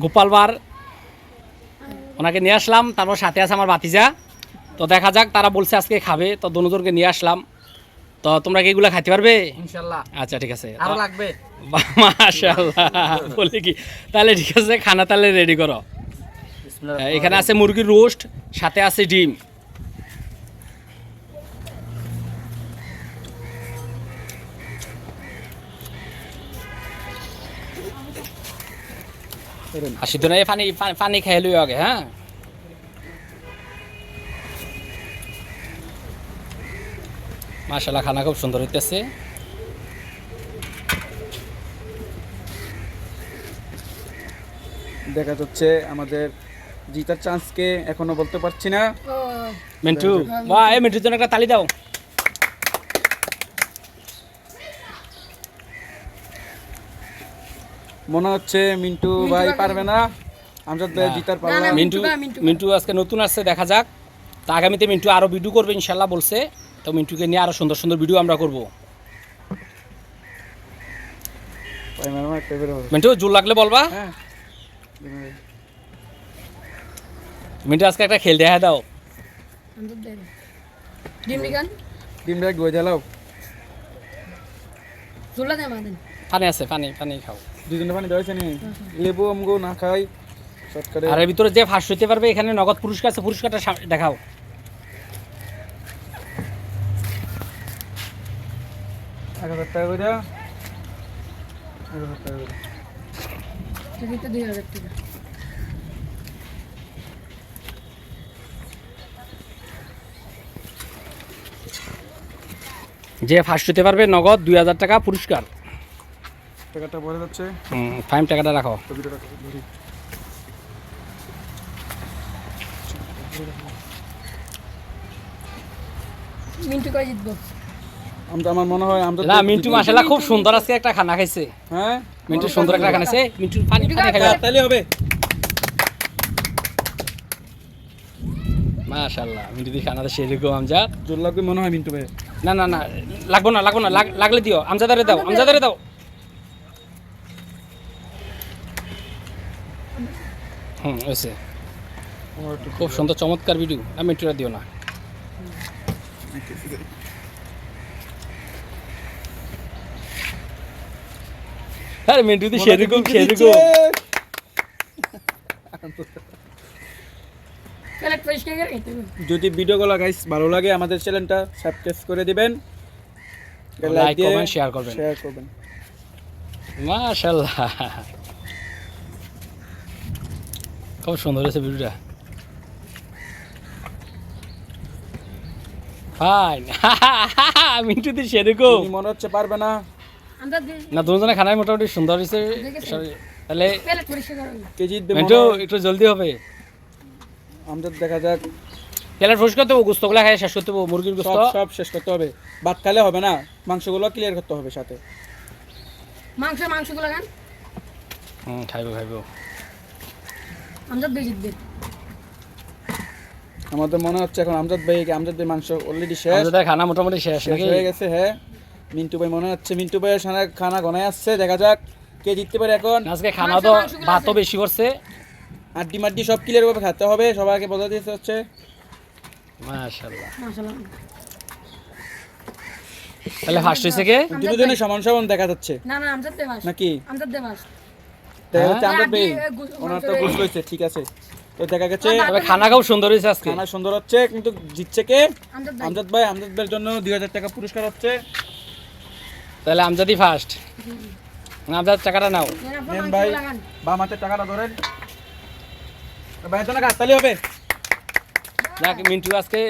গোপাল বার ওনাকে নিয়ে আসলাম, তারপর সাথে আছে আমার ভাতিজা। তো দেখা যাক, তারা বলছে আজকে খাবে, তো দুজনকে নিয়ে আসলাম। তো তোমরা কি এগুলো খাইতে পারবে? ইনশাআল্লাহ। আচ্ছা ঠিক আছে, আরো লাগবে। মাশাআল্লাহ বলে কি, তাহলে ঠিক আছে, খানা তাহলে রেডি করো। বিসমিল্লাহ। এখানে আছে মুরগির রোস্ট, সাথে আছে ডিম। আসি তো না, পানি পানি খাই লই আগে। হ্যাঁ, মাশাআল্লাহ খানা খুব সুন্দর হইতেছে। দেখা যাচ্ছে আমাদের জিতার চান্সকে এখনো বলতে পারছি না। মিন্টু, বাহ, এই মিন্টুর জন্য একটা তালি দাও। মনে হচ্ছে মিন্টু ভাই পারবে না, আমজাদ ভাই জিতার পারবে না। মিন্টু মিন্টু আজকে নতুন আসছে, দেখা যাক। তা আগামীতে মিন্টু আরো ভিডিও করবে ইনশাল্লাহ বলছে। তো মিন্টুকে নিয়ে আরো সুন্দর সুন্দর ভিডিও আমরা করব। ভাই মামা একটা বের হবে। মিন্টু জোর লাগলে বলবা। হ্যাঁ, মিন্টু আজকে একটা খেল দেখা দাও। ডিম ব্যাগ গই দিলাও। পানি আছে, পানি পানি খাও। দুজনে পানি দেওয়াইছে নি, লেবু আমগো না খাই শর্টকাটে। আর এর ভিতরে যে ফার্স্ট হইতে পারবে এখানে নগদ পুরস্কার আছে, পুরস্কারটা দেখাও। 1000 টাকা করে দাও। 1000 টাকা করে। যে ফার্স্ট হইতে পারবে নগদ 2000 টাকা পুরস্কার। টাকাটা পড়ে যাচ্ছে। ফাইম টাকাটা রাখো। ছবিটা রাখো, ধরি। আমার মনে হয় আমজাদ না, ভাই মিন্টু জিতবে। মাশাআল্লাহ খুব সুন্দর আজকে একটা খানা খাইছে। হ্যাঁ, মিন্টু সুন্দর একটা খানা খাইছে। মিন্টু পানি পানি খাইলো। তাহলে হবে। মাশাআল্লাহ, মিন্টু দি খানাটা সেরকম আমজাদ। জোর লাগবে মনে হয় মিন্টু ভাই। না না না, লাগবো না লাগবো না, লাগলে দিও। আমজাদারে দাও, আমজাদারে দাও। হয়েছে। আমার একটু খুব সুন্দর চমৎকার ভিডিও। আমি মিন্টুরা দিও না। আরে মিন্টু দি সেরকম সেরকম। যদি ভিডিওগুলো গাইস ভালো লাগে আমাদের চ্যানেলটা সাবস্ক্রাইব করে দিবেন, লাইক করবেন, শেয়ার করবেন। শেয়ার করবেন। মাশাআল্লাহ, খুব সুন্দর হয়েছে ভিডিওটা। ফাইন। মিন্টু দি সেরকম উনি মনে হচ্ছে পারবে না। না, দুজনে খানায় মোটামুটি সুন্দর হয়েছে। তাহলে কে জিতবে মিন্টু মনে হয়? একটু জলদি হবে। আমজাদ দেখা যাক। তেলের ফুস করতে হবে, গোস্তগুলা খাই শেষ করতে হবে, মুরগির গোস্ত। সব সব শেষ করতে হবে, ভাত খাইলে হবে না, মাংসগুলো ক্লিয়ার করতে হবে সাথে। মাংসগুলো খান, খাইবো খাইবো। আমজাদ ভাই জিতবে। আমাদের মনে হচ্ছে এখন আমজাদ ভাই মাংস অলরেডি শেষ আমাদের খানা মোটামুটি শেষ শেষ নাকি? হয়ে গেছে। হ্যাঁ, মিন্টু ভাই মনে হচ্ছে মিন্টু ভাইয়ের খানা গনায় আসছে। দেখা যাক কে জিততে পারে এখন। আজকে খানা তো ভাতও বেশি করছে। আড্ডি মাড্ডি সব ক্লিয়ার ভাবে খেতে হবে, সবাইকে বোঝা দিতে হচ্ছে। মাশাআল্লাহ, মাশাআল্লাহ। তাহলে ফার্স্ট হয়েছে কে? দুজনে সমান সমান দেখা যাচ্ছে না না, আমজাদ দেবাস নাকি? আমজাদ দেবাস। দেখা যাচ্ছে হ্যাঁ, আমজাদ ভাই আড্ডি, ওনার তো মাংস বুঝ হয়েছে, ঠিক আছে। তো দেখা গেছে তবে খানা খুব সুন্দর হয়েছে আজকে। খানা সুন্দর হচ্ছে, কিন্তু জিতছে কে? আমজাদ ভাই। আমজাদ ভাই। আমজাদ ভাইয়ের জন্য 2000 টাকা পুরস্কার হচ্ছে। তাহলে আমজাদি ফার্স্ট। আমজাদ টাকাটা নাও। নেন ভাই, বাম হাতের টাকাটা ধরেন। ভাইয়ের জন্য হাততালি হবে। যাক, মিন্টু আজকে